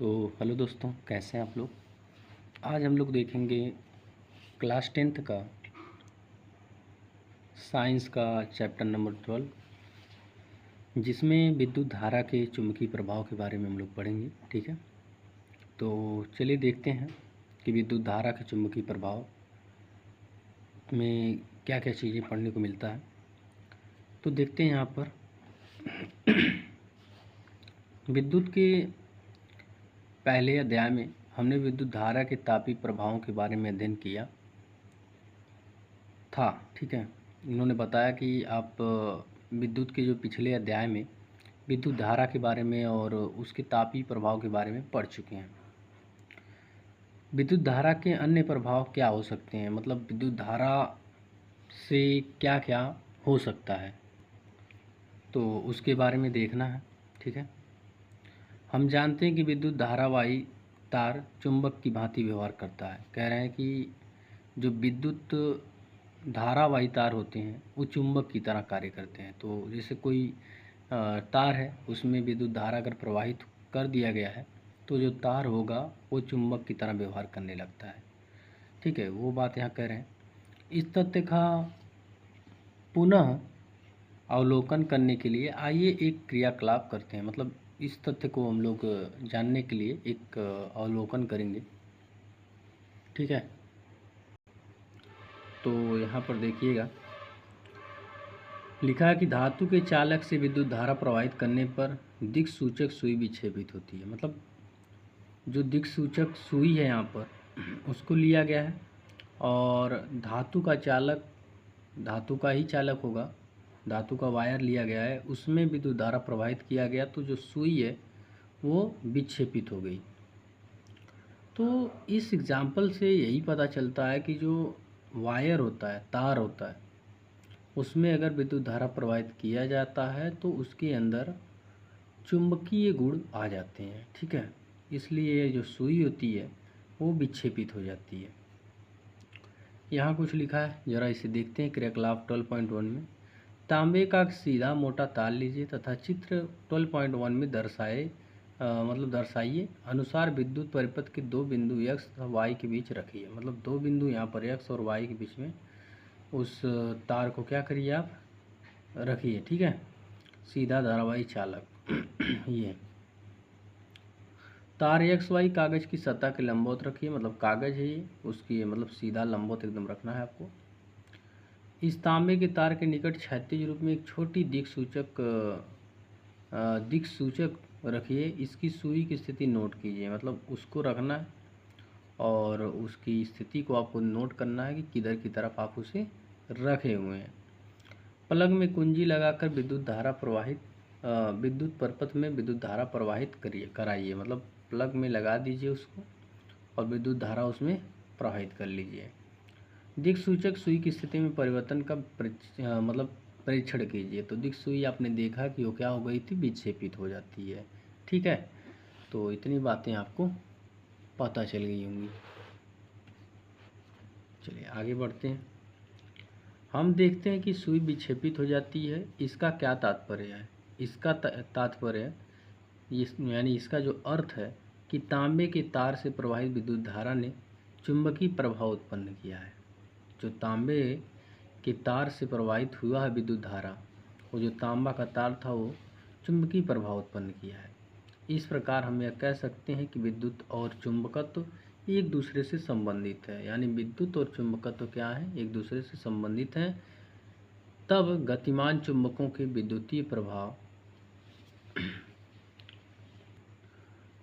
तो हेलो दोस्तों, कैसे हैं आप लोग। आज हम लोग देखेंगे क्लास 10th का साइंस का चैप्टर नंबर 12, जिसमें विद्युत धारा के चुंबकीय प्रभाव के बारे में हम लोग पढ़ेंगे। ठीक है, तो चलिए देखते हैं कि विद्युत धारा के चुंबकीय प्रभाव में क्या क्या चीज़ें पढ़ने को मिलता है। तो देखते हैं यहाँ पर विद्युत के पहले अध्याय में हमने विद्युत धारा के तापीय प्रभावों के बारे में अध्ययन किया था। ठीक है, इन्होंने बताया कि आप विद्युत के जो पिछले अध्याय में विद्युत धारा के बारे में और उसके तापीय प्रभाव के बारे में पढ़ चुके हैं। विद्युत धारा के अन्य प्रभाव क्या हो सकते हैं, मतलब विद्युत धारा से क्या क्या हो सकता है, तो उसके बारे में देखना है। ठीक है, हम जानते हैं कि विद्युत धारावाही तार चुंबक की भांति व्यवहार करता है। कह रहे हैं कि जो विद्युत धारावाही तार होते हैं वो चुंबक की तरह कार्य करते हैं। तो जैसे कोई तार है, उसमें विद्युत धारा अगर प्रवाहित कर दिया गया है तो जो तार होगा वो चुंबक की तरह व्यवहार करने लगता है। ठीक है, वो बात यहाँ कह रहे हैं। इस तथ्य का पुनः अवलोकन करने के लिए आइए एक क्रियाकलाप करते हैं। मतलब इस तथ्य को हम लोग जानने के लिए एक अवलोकन करेंगे। ठीक है, तो यहाँ पर देखिएगा, लिखा है कि धातु के चालक से विद्युत धारा प्रवाहित करने पर दिक्सूचक सुई विक्षेपित होती है। मतलब जो दिक्सूचक सुई है यहाँ पर उसको लिया गया है और धातु का चालक, धातु का ही चालक होगा, धातु का वायर लिया गया है, उसमें विद्युत धारा प्रवाहित किया गया तो जो सुई है वो विक्षेपित हो गई। तो इस एग्जाम्पल से यही पता चलता है कि जो वायर होता है, तार होता है, उसमें अगर विद्युत धारा प्रवाहित किया जाता है तो उसके अंदर चुंबकीय गुण आ जाते हैं। ठीक है, इसलिए जो सुई होती है वो विक्षेपित हो जाती है। यहाँ कुछ लिखा है, ज़रा इसे देखते हैं। क्रियाकलाप 12.1 में तांबे का सीधा मोटा तार लीजिए तथा चित्र 12.1 में दर्शाइए अनुसार विद्युत परिपथ के दो बिंदु x तथा y के बीच रखिए। मतलब दो बिंदु यहाँ पर x और y के बीच में उस तार को क्या करिए, आप रखिए। ठीक है, सीधा धारावाही चालक ये तार एक्स वाई कागज़ की सतह के लंबवत रखिए। मतलब कागज़ है ये, उसकी मतलब सीधा लंबवत एकदम रखना है आपको। इस तांबे के तार के निकट क्षैतिज रूप में एक छोटी दिक्सूचक रखिए। इसकी सुई की स्थिति नोट कीजिए। मतलब उसको रखना है और उसकी स्थिति को आपको नोट करना है कि किधर की तरफ आप उसे रखे हुए हैं। प्लग में कुंजी लगाकर विद्युत परिपथ में विद्युत धारा प्रवाहित कराइए। मतलब प्लग में लगा दीजिए उसको और विद्युत धारा उसमें प्रवाहित कर लीजिए। दिक्सूचक सुई की स्थिति में परिवर्तन का परीक्षण कीजिए। तो दिक् सुई आपने देखा कि वो क्या हो गई थी, विक्षेपित हो जाती है। ठीक है, तो इतनी बातें आपको पता चल गई होंगी। चलिए आगे बढ़ते हैं। हम देखते हैं कि सुई विक्षेपित हो जाती है। इसका क्या तात्पर्य है? इसका तात्पर्य यानी इसका जो अर्थ है कि तांबे के तार से प्रवाहित विद्युत धारा ने चुंबकीय प्रभाव उत्पन्न किया है। जो तांबे के तार से प्रवाहित हुआ है विद्युत धारा, वो जो तांबा का तार था वो चुंबकीय प्रभाव उत्पन्न किया है। इस प्रकार हम यह कह सकते हैं कि विद्युत और चुंबकत्व एक दूसरे से संबंधित है। यानी विद्युत और चुंबकत्व क्या है, एक दूसरे से संबंधित हैं। तब गतिमान चुंबकों के विद्युतीय प्रभाव,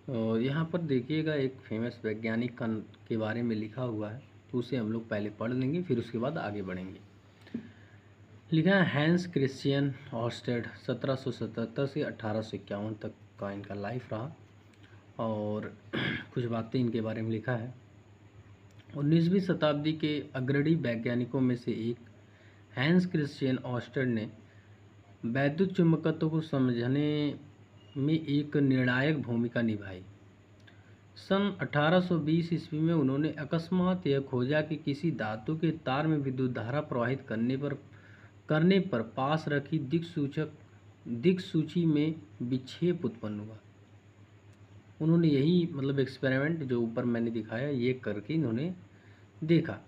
और यहाँ पर देखिएगा एक फेमस वैज्ञानिक के बारे में लिखा हुआ है, तो उसे हम लोग पहले पढ़ लेंगे, फिर उसके बाद आगे बढ़ेंगे। लिखा है हैंस क्रिश्चियन ऑर्स्टेड 1777 से 1851 तक का इनका लाइफ रहा और कुछ बातें इनके बारे में लिखा है। 19वीं शताब्दी के अग्रणी वैज्ञानिकों में से एक हैंस क्रिश्चियन ऑर्स्टेड ने वैद्युत चुंबकत्व को समझने में एक निर्णायक भूमिका निभाई। सन 1820 ईस्वी में उन्होंने अकस्मात यह खोजा कि किसी धातु के तार में विद्युत धारा प्रवाहित करने पर पास रखी दिक्सूची में विक्षेप उत्पन्न हुआ। उन्होंने यही मतलब एक्सपेरिमेंट जो ऊपर मैंने दिखाया ये करके इन्होंने देखा।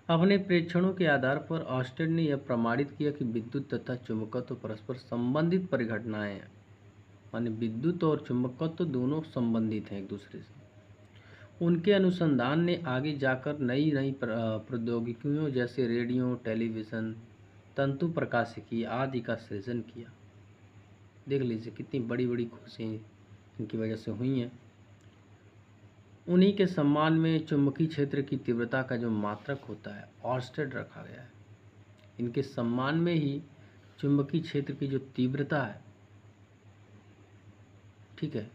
अपने प्रेक्षणों के आधार पर ऑर्स्टेड ने यह प्रमाणित किया कि विद्युत तथा चुंबकत्व परस्पर संबंधित परिघटनाएं हैं, माने विद्युत और चुंबकत्व दोनों संबंधित हैं एक दूसरे से। उनके अनुसंधान ने आगे जाकर नई नई प्रौद्योगिकियों जैसे रेडियो, टेलीविज़न, तंतु प्रकाशिकी आदि का सृजन किया। देख लीजिए कितनी बड़ी बड़ी खोजें इनकी वजह से हुई हैं। उन्हीं के सम्मान में चुंबकीय क्षेत्र की तीव्रता का जो मात्रक होता है ऑर्स्टेड रखा गया है। इनके सम्मान में ही चुंबकीय क्षेत्र की जो तीव्रता है, ठीक है,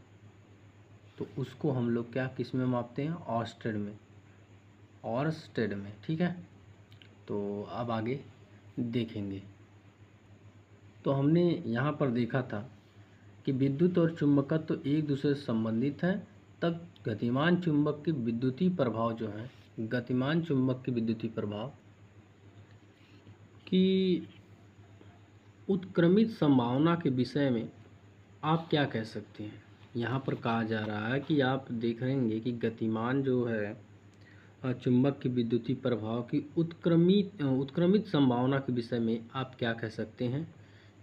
तो उसको हम लोग क्या किस में मापते हैं? ऑर्स्टेड में, ऑर्स्टेड में, ठीक है। तो अब आगे देखेंगे। तो हमने यहाँ पर देखा था कि विद्युत और चुंबकत्व तो एक दूसरे से संबंधित हैं। तब गतिमान चुंबक के विद्युतीय प्रभाव जो है, गतिमान चुंबक के विद्युतीय प्रभाव की उत्क्रमित संभावना के विषय में आप क्या कह सकते हैं? यहाँ पर कहा जा रहा है कि आप देखेंगे कि गतिमान जो है चुंबक के विद्युतीय प्रभाव की उत्क्रमित संभावना के विषय में आप क्या कह सकते हैं?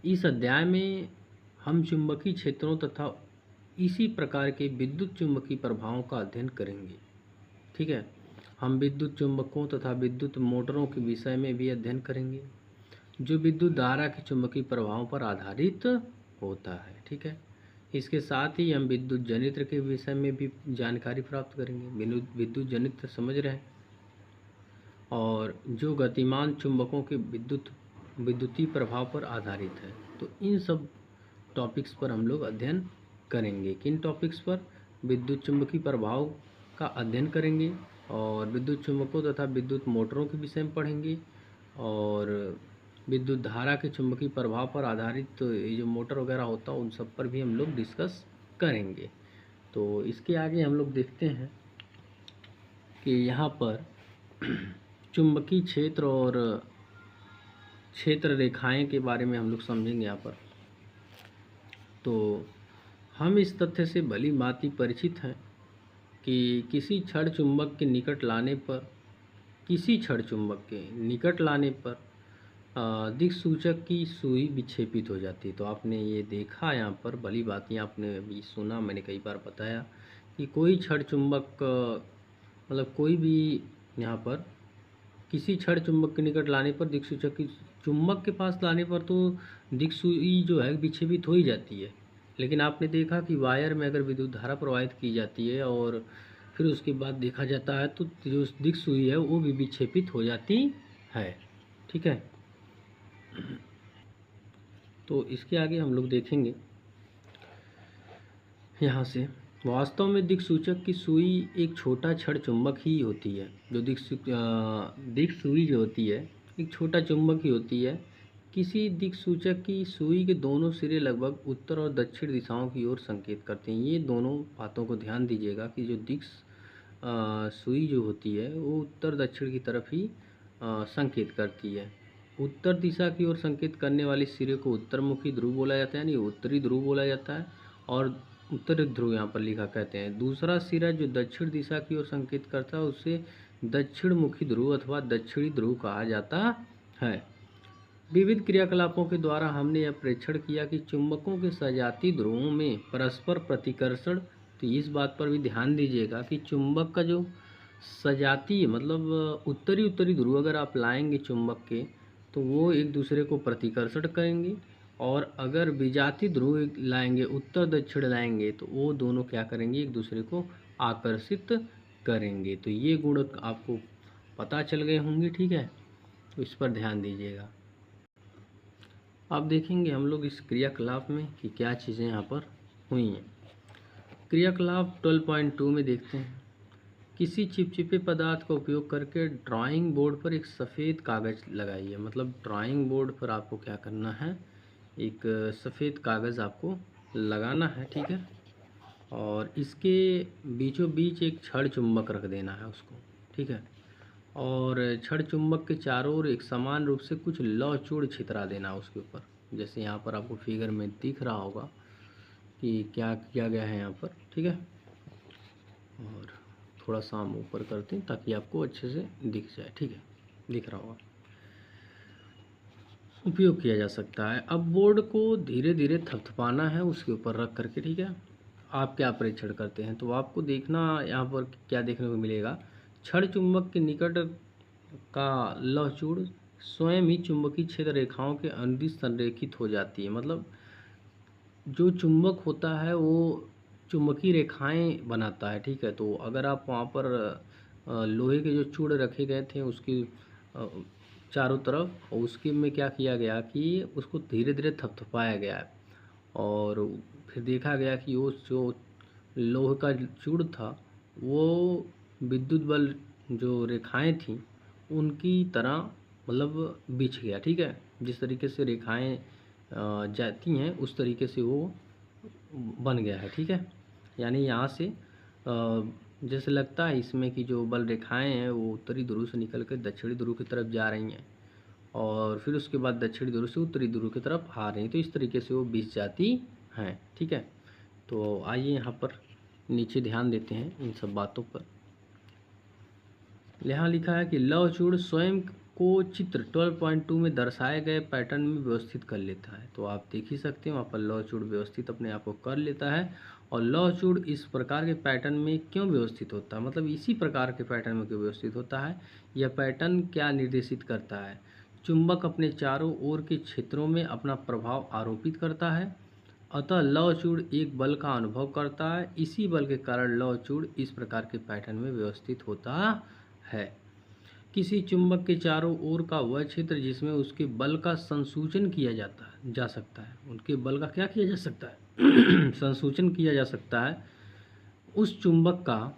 इस अध्याय में हम चुंबकीय क्षेत्रों तथा इसी प्रकार के विद्युत चुंबकीय प्रभावों का अध्ययन करेंगे, ठीक है। हम विद्युत चुंबकों तथा विद्युत मोटरों के विषय में भी अध्ययन करेंगे जो विद्युत धारा के चुंबकीय प्रभावों पर आधारित होता है, ठीक है। इसके साथ ही हम विद्युत जनित्र के विषय में भी जानकारी प्राप्त करेंगे। विद्युत जनित्र समझ रहे हैं, और जो गतिमान चुंबकों के विद्युतीय प्रभाव पर आधारित है। तो इन सब टॉपिक्स पर हम लोग अध्ययन करेंगे। किन टॉपिक्स पर? विद्युत चुंबकीय प्रभाव का अध्ययन करेंगे, और विद्युत चुंबकों तथा विद्युत मोटरों के विषय में पढ़ेंगे, और विद्युत धारा के चुंबकीय प्रभाव पर आधारित तो ये जो मोटर वगैरह होता है उन सब पर भी हम लोग डिस्कस करेंगे। तो इसके आगे हम लोग देखते हैं कि यहाँ पर चुंबकीय क्षेत्र और क्षेत्र रेखाएं के बारे में हम लोग समझेंगे यहाँ पर। तो हम इस तथ्य से भली भांति परिचित हैं कि किसी क्षण चुंबक के निकट लाने पर दिक्सूचक की सुई विक्षेपित हो जाती है। तो आपने ये देखा यहाँ पर, भली भांति आपने अभी सुना, मैंने कई बार बताया कि कोई क्षण चुंबक मतलब कोई भी यहाँ पर किसी क्षण चुंबक के निकट लाने पर दिक्सूचक की, चुंबक के पास लाने पर तो दिक्सूई जो है विक्षेपित हो ही जाती है, लेकिन आपने देखा कि वायर में अगर विद्युत धारा प्रवाहित की जाती है और फिर उसके बाद देखा जाता है तो जो दिक्सूई है वो भी विक्षेपित हो जाती है, ठीक है। तो इसके आगे हम लोग देखेंगे यहाँ से, वास्तव में दिक्सूचक की सुई एक छोटा क्षण चुंबक ही होती है। जो दिक्सूई जो होती है एक छोटा चुंबक ही होती है। किसी दिक्सूचक की सुई के दोनों सिरे लगभग उत्तर और दक्षिण दिशाओं की ओर संकेत करते हैं। ये दोनों बातों को ध्यान दीजिएगा कि जो सुई जो होती है वो उत्तर दक्षिण की तरफ ही संकेत करती है। उत्तर दिशा की ओर संकेत करने वाले सिरे को उत्तरमुखी ध्रुव बोला जाता है, यानी उत्तरी ध्रुव बोला जाता है, और उत्तरी ध्रुव यहाँ पर लिखा कहते हैं। दूसरा सिरा जो दक्षिण दिशा की ओर संकेत करता है उसे दक्षिण मुखी ध्रुव अथवा दक्षिणी ध्रुव कहा जाता है। विविध क्रियाकलापों के द्वारा हमने यह प्रेक्षण किया कि चुंबकों के सजातीय ध्रुवों में परस्पर प्रतिकर्षण, तो इस बात पर भी ध्यान दीजिएगा कि चुंबक का जो सजातीय मतलब उत्तरी ध्रुव अगर आप लाएंगे चुंबक के तो वो एक दूसरे को प्रतिकर्षण करेंगे, और अगर विजातीय ध्रुव लाएंगे, उत्तर दक्षिण लाएंगे, तो वो दोनों क्या करेंगे? एक दूसरे को आकर्षित करेंगे। तो ये गुण आपको पता चल गए होंगे, ठीक है। तो इस पर ध्यान दीजिएगा। अब देखेंगे हम लोग इस क्रियाकलाप में कि क्या चीज़ें यहाँ पर हुई हैं। क्रियाकलाप 12.2 में देखते हैं, किसी चिपचिपे पदार्थ का उपयोग करके ड्राइंग बोर्ड पर एक सफ़ेद कागज़ लगाइए। मतलब ड्राइंग बोर्ड पर आपको क्या करना है? एक सफ़ेद कागज़ आपको लगाना है, ठीक है, और इसके बीचों बीच एक छड़ चुंबक रख देना है उसको, ठीक है, और छड़ चुंबक के चारों ओर एक समान रूप से कुछ लौह चूड़ छितरा देना उसके ऊपर। जैसे यहाँ पर आपको फिगर में दिख रहा होगा, कि क्या किया गया है यहाँ पर, ठीक है। और थोड़ा सा हम ऊपर करते हैं ताकि आपको अच्छे से दिख जाए, ठीक है, दिख रहा होगा। उपयोग किया जा सकता है। अब बोर्ड को धीरे धीरे थपथपाना है उसके ऊपर रख करके, ठीक है। आप क्या परीक्षण करते हैं तो आपको देखना यहाँ पर क्या देखने को मिलेगा। क्षण चुंबक के निकट का लौह चूड़ स्वयं ही चुंबकीय क्षेत्र रेखाओं के अनुदिश संरेखित हो जाती है। मतलब जो चुंबक होता है वो चुंबकीय रेखाएं बनाता है, ठीक है। तो अगर आप वहाँ पर लोहे के जो चूड़ रखे गए थे उसकी चारों तरफ, और उसके में क्या किया गया कि उसको धीरे धीरे थपथपाया गया है, और फिर देखा गया कि वो जो लोहे का चूड़ था वो विद्युत बल जो रेखाएं थीं उनकी तरह मतलब बिछ गया, ठीक है। जिस तरीके से रेखाएं जाती हैं उस तरीके से वो बन गया है, ठीक है। यानी यहाँ से जैसे लगता है इसमें कि जो बल रेखाएं हैं वो उत्तरी ध्रुव से निकल कर दक्षिणी ध्रुव की तरफ जा रही हैं, और फिर उसके बाद दक्षिणी ध्रुव से उत्तरी ध्रुव की तरफ आ रही हैं, तो इस तरीके से वो बिछ जाती हैं, ठीक है। तो आइए यहाँ पर नीचे ध्यान देते हैं इन सब बातों पर। यहाँ लिखा है कि लौह चूड़ स्वयं को चित्र 12.2 में दर्शाए गए पैटर्न में व्यवस्थित कर लेता है। तो आप देख ही सकते हैं वहाँ पर लौह चूड़ व्यवस्थित अपने आप को कर लेता है। और लौह चूड़ इस प्रकार के पैटर्न में क्यों व्यवस्थित होता है, मतलब इसी प्रकार के पैटर्न में क्यों व्यवस्थित होता है, यह पैटर्न क्या निर्देशित करता है। चुंबक अपने चारों ओर के क्षेत्रों में अपना प्रभाव आरोपित करता है, अतः लौह चूड़ एक बल का अनुभव करता है। इसी बल के कारण लौह चूड़ इस प्रकार के पैटर्न में व्यवस्थित होता है। किसी चुंबक के चारों ओर का वह क्षेत्र जिसमें उसके बल का संसूचन किया जा सकता है, उनके बल का क्या किया जा सकता है संसूचन किया जा सकता है, उस चुंबक का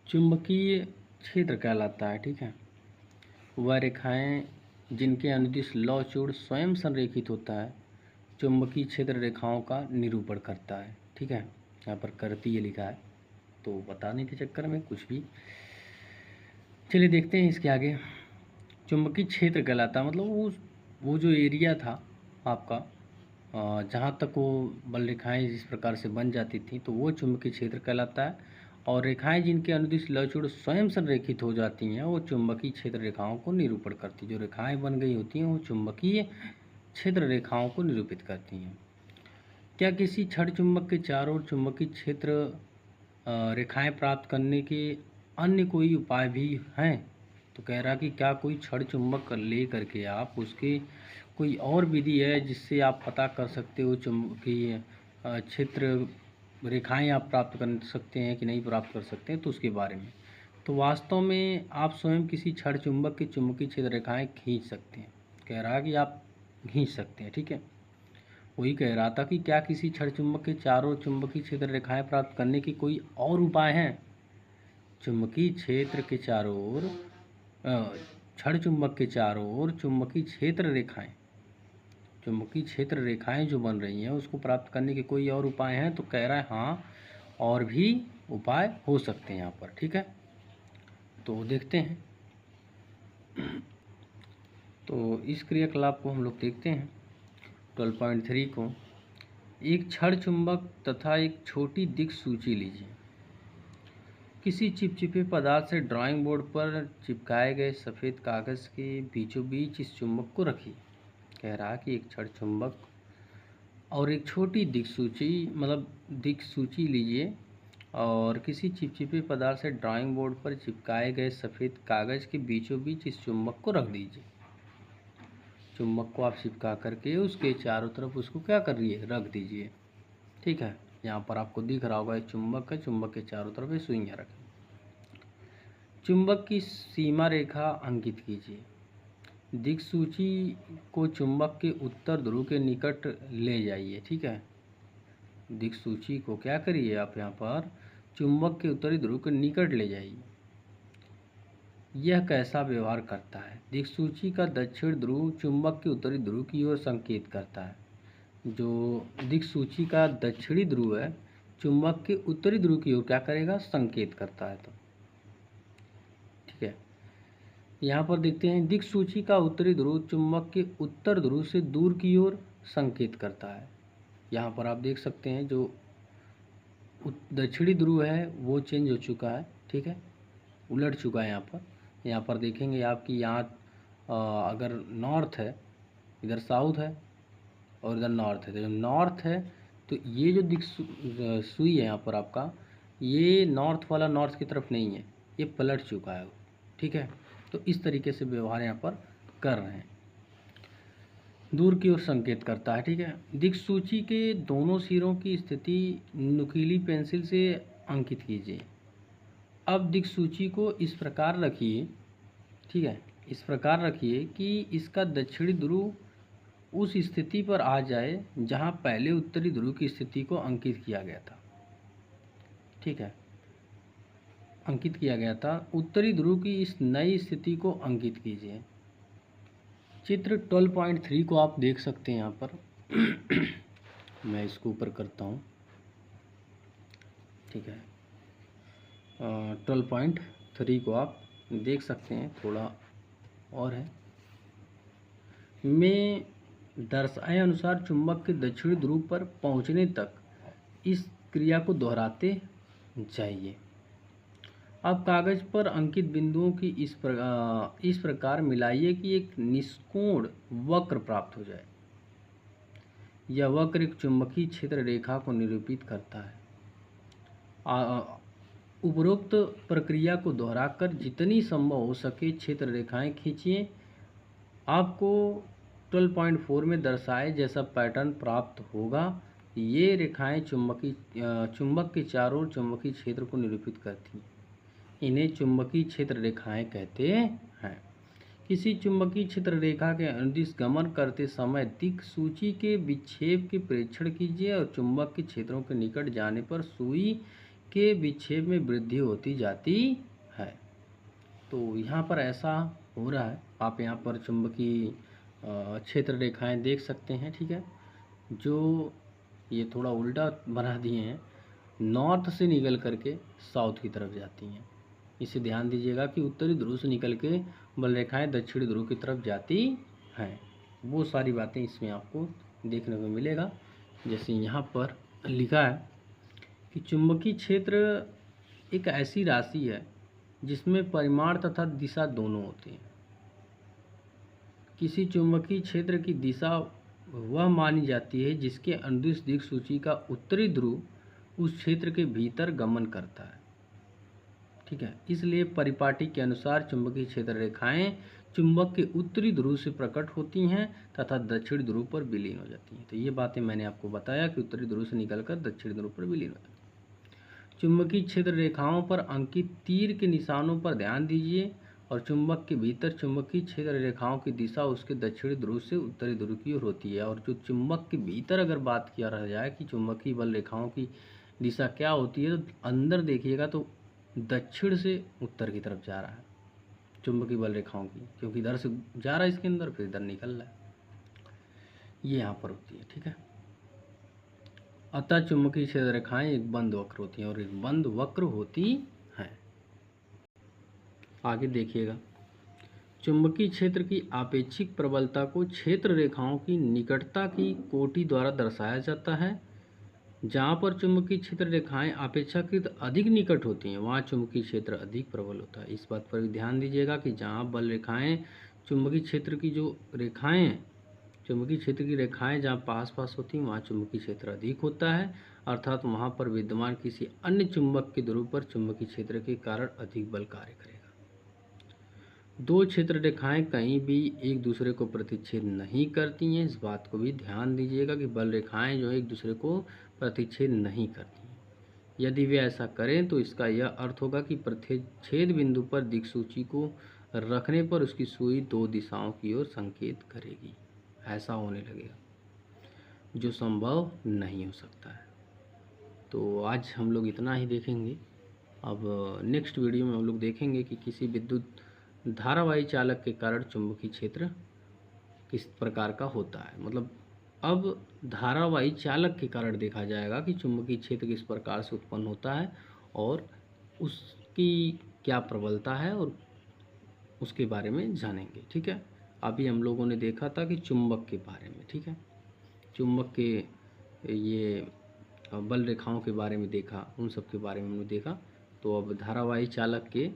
चुंबकीय क्षेत्र कहलाता है, ठीक है। वह रेखाएं जिनके अनुदिश लौह चूड़ स्वयं संरेखित होता है चुंबकीय क्षेत्र रेखाओं का निरूपण करता है, ठीक है। यहाँ पर करती है लिखा है, तो बताने के चक्कर में कुछ भी। चलिए देखते हैं इसके आगे। चुंबकीय क्षेत्र कहलाता है मतलब वो जो एरिया था आपका जहाँ तक वो बल रेखाएं जिस प्रकार से बन जाती थी तो वो चुंबकीय क्षेत्र कहलाता है। और रेखाएं जिनके अनुदिश लौह चूड़ स्वयं संरेखित हो जाती हैं वो चुंबकीय क्षेत्र रेखाओं को निरूपण करती हैं। जो रेखाएं बन गई होती हैं वो चुंबकीय क्षेत्र रेखाओं को निरूपित करती हैं। क्या किसी क्षण चुंबक के चारों ओर चुंबकीय क्षेत्र रेखाएं प्राप्त करने के अन्य कोई उपाय भी हैं। तो कह रहा कि क्या कोई क्षण चुंबक ले करके आप उसके कोई और विधि है जिससे आप पता कर सकते हो चुंबकीय क्षेत्र रेखाएं आप प्राप्त कर सकते हैं कि नहीं प्राप्त कर सकते हैं, तो उसके बारे में। तो वास्तव में आप स्वयं किसी क्षण चुंबक की चुंबकीय क्षेत्र रेखाएं खींच सकते हैं। कह रहा कि आप खींच सकते हैं, ठीक है। वही कह रहा था कि क्या किसी क्षण चुंबक के चारों चुंबकीय क्षेत्र रेखाएं प्राप्त करने की कोई और उपाय हैं। चुंबकीय क्षेत्र के चारों ओर क्षण चुंबक के चारों ओर चुंबकीय क्षेत्र रेखाएं जो बन रही हैं उसको प्राप्त करने के कोई और उपाय हैं। तो कह रहा है हाँ, और भी उपाय हो सकते हैं यहाँ पर, ठीक है। तो देखते हैं। तो इस क्रियाकलाप को हम लोग देखते हैं 12.3 को। एक क्षण चुंबक तथा एक छोटी दिक्सूची लीजिए। किसी चिपचिपे पदार्थ से ड्राइंग बोर्ड पर चिपकाए गए सफ़ेद कागज़ के बीचों बीच इस चुंबक को रखिए। कह रहा कि एक क्षण चुंबक और एक छोटी दिक्सूची लीजिए और किसी चिपचिपे पदार्थ से ड्राइंग बोर्ड पर चिपकाए गए सफ़ेद कागज़ के बीचों बीच इस चुंबक को रख दीजिए। चुंबक को आप चिपका करके उसके चारों तरफ उसको क्या कर रही है, रख दीजिए, ठीक है। यहाँ पर आपको दिख रहा होगा एक चुंबक है, चुंबक के चारों तरफ ये सुइयाँ रखें। चुंबक की सीमा रेखा अंकित कीजिए। दिक्सूची को चुंबक के उत्तर ध्रुव के निकट ले जाइए, ठीक है। दिक्सूची को क्या करिए आप यहाँ पर चुंबक के उत्तरी ध्रुव के निकट ले जाइए। यह कैसा व्यवहार करता है। दिक्सूची का दक्षिण ध्रुव चुंबक के उत्तरी ध्रुव की ओर संकेत करता है। जो दिक्सूची का दक्षिणी ध्रुव है चुंबक के उत्तरी ध्रुव की ओर क्या करेगा, संकेत करता है। तो ठीक है, यहाँ पर देखते हैं दिक्सूची का उत्तरी ध्रुव चुंबक के उत्तर ध्रुव से दूर की ओर संकेत करता है। यहाँ पर आप देख सकते हैं जो दक्षिणी ध्रुव है वो चेंज हो चुका है, ठीक है, उलट चुका है। यहाँ पर देखेंगे आपकी यहाँ अगर नॉर्थ है, इधर साउथ है और इधर नॉर्थ है, तो जो नॉर्थ है तो ये जो सुई है यहाँ पर आपका, ये नॉर्थ वाला नॉर्थ की तरफ नहीं है, ये पलट चुका है, ठीक है। तो इस तरीके से व्यवहार यहाँ पर कर रहे हैं, दूर की ओर संकेत करता है, ठीक है। दिक्सूची के दोनों सिरों की स्थिति नुकीली पेंसिल से अंकित कीजिए। अब दिक्सूची को इस प्रकार रखिए, ठीक है, इस प्रकार रखिए कि इसका दक्षिणी ध्रुव उस स्थिति पर आ जाए जहां पहले उत्तरी ध्रुव की स्थिति को अंकित किया गया था, ठीक है, अंकित किया गया था। उत्तरी ध्रुव की इस नई स्थिति को अंकित कीजिए। चित्र 12.3 को आप देख सकते हैं यहाँ पर मैं इसको ऊपर करता हूँ, ठीक है। 12.3 को आप देख सकते हैं, थोड़ा और है। में दर्शाए अनुसार चुंबक के दक्षिणी ध्रुव पर पहुंचने तक इस क्रिया को दोहराते जाइए। अब कागज पर अंकित बिंदुओं की इस प्रकार मिलाइए कि एक निष्कोण वक्र प्राप्त हो जाए। यह वक्र एक चुंबकीय क्षेत्र रेखा को निरूपित करता है। उपरोक्त प्रक्रिया को दोहराकर जितनी संभव हो सके क्षेत्र रेखाएं खींचिए। आपको 12.4 में दर्शाए जैसा पैटर्न प्राप्त होगा। ये रेखाएं चुंबक के चारों ओर चुंबकीय क्षेत्र को निरूपित करती हैं। इन्हें चुंबकीय क्षेत्र रेखाएं कहते हैं। किसी चुंबकीय क्षेत्र रेखा के अनुदिश गमन करते समय दिक्सूची के विक्षेप के प्रेक्षण कीजिए और चुंबक के क्षेत्रों के निकट जाने पर सुई के विक्षेप में वृद्धि होती जाती है। तो यहाँ पर ऐसा हो रहा है, आप यहाँ पर चुंबकीय क्षेत्र रेखाएं देख सकते हैं, ठीक है, जो ये थोड़ा उल्टा बना दिए हैं, नॉर्थ से निकल करके साउथ की तरफ जाती हैं। इसे ध्यान दीजिएगा कि उत्तरी ध्रुव से निकल के बल रेखाएं दक्षिणी ध्रुव की तरफ जाती हैं। वो सारी बातें इसमें आपको देखने को मिलेगा। जैसे यहाँ पर लिखा है कि चुंबकीय क्षेत्र एक ऐसी राशि है जिसमें परिमाण तथा दिशा दोनों होते हैं। किसी चुंबकीय क्षेत्र की दिशा वह मानी जाती है जिसके अनुदिश दिक्सूची का उत्तरी ध्रुव उस क्षेत्र के भीतर गमन करता है, ठीक है। इसलिए परिपाटी के अनुसार चुंबकीय क्षेत्र रेखाएं चुंबक के उत्तरी ध्रुव से प्रकट होती हैं तथा दक्षिण ध्रुव पर विलीन हो जाती हैं। तो ये बातें मैंने आपको बताया कि उत्तरी ध्रुव से निकलकर दक्षिण ध्रुव पर विलीन हो जाती हैं। चुंबकीय क्षेत्र रेखाओं पर अंकित तीर के निशानों पर ध्यान दीजिए और चुंबक के भीतर चुंबकीय क्षेत्र रेखाओं की दिशा उसके दक्षिणी ध्रुव से उत्तरी ध्रुव की ओर होती है। और जो चुंबक के भीतर अगर बात किया रह जाए कि चुंबकीय बल रेखाओं की दिशा क्या होती है, तो अंदर देखिएगा तो दक्षिण से उत्तर की तरफ जा रहा है चुंबकीय बल रेखाओं की, क्योंकि इधर से जा रहा है इसके अंदर, फिर इधर निकल रहा है, ये यहाँ पर होती है, ठीक है। अतः चुंबकीय क्षेत्र रेखाएं एक बंद वक्र होती हैं और एक बंद वक्र होती हैं। आगे देखिएगा, चुंबकीय क्षेत्र की आपेक्षिक प्रबलता को क्षेत्र रेखाओं की निकटता की कोटि द्वारा दर्शाया जाता है। जहाँ पर चुंबकीय क्षेत्र रेखाएं अपेक्षाकृत अधिक निकट होती हैं वहाँ चुंबकीय क्षेत्र अधिक प्रबल होता है। इस बात पर भी ध्यान दीजिएगा कि जहाँ बल रेखाएं चुंबकीय क्षेत्र की जो रेखाएं हैं, चुंबकीय क्षेत्र की रेखाएं जहाँ पास पास होती हैं वहाँ चुंबकीय क्षेत्र अधिक होता है, अर्थात वहाँ पर विद्यमान किसी अन्य चुंबक के ध्रुव पर चुंबकीय क्षेत्र के कारण अधिक बल कार्य करेगा। दो क्षेत्र रेखाएं कहीं भी एक दूसरे को प्रतिच्छेद नहीं करती हैं। इस बात को भी ध्यान दीजिएगा कि बल रेखाएं जो एक दूसरे को प्रतिच्छेद नहीं करती हैं। यदि वे ऐसा करें तो इसका यह अर्थ होगा कि प्रतिच्छेद बिंदु पर दिक्सूची को रखने पर उसकी सुई दो दिशाओं की ओर संकेत करेगी। ऐसा होने लगेगा, जो संभव नहीं हो सकता है। तो आज हम लोग इतना ही देखेंगे। अब नेक्स्ट वीडियो में हम लोग देखेंगे कि किसी विद्युत धारावाही चालक के कारण चुंबकीय क्षेत्र किस प्रकार का होता है। मतलब अब धारावाही चालक के कारण देखा जाएगा कि चुंबकीय क्षेत्र किस प्रकार से उत्पन्न होता है और उसकी क्या प्रबलता है और उसके बारे में जानेंगे। ठीक है, अभी हम लोगों ने देखा था कि चुंबक के बारे में, ठीक है, चुंबक के ये बल रेखाओं के बारे में देखा, उन सब के बारे में हमने देखा। तो अब धारावाही चालक के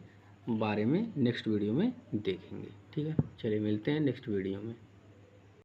बारे में नेक्स्ट वीडियो में देखेंगे। ठीक है, चलिए मिलते हैं नेक्स्ट वीडियो में।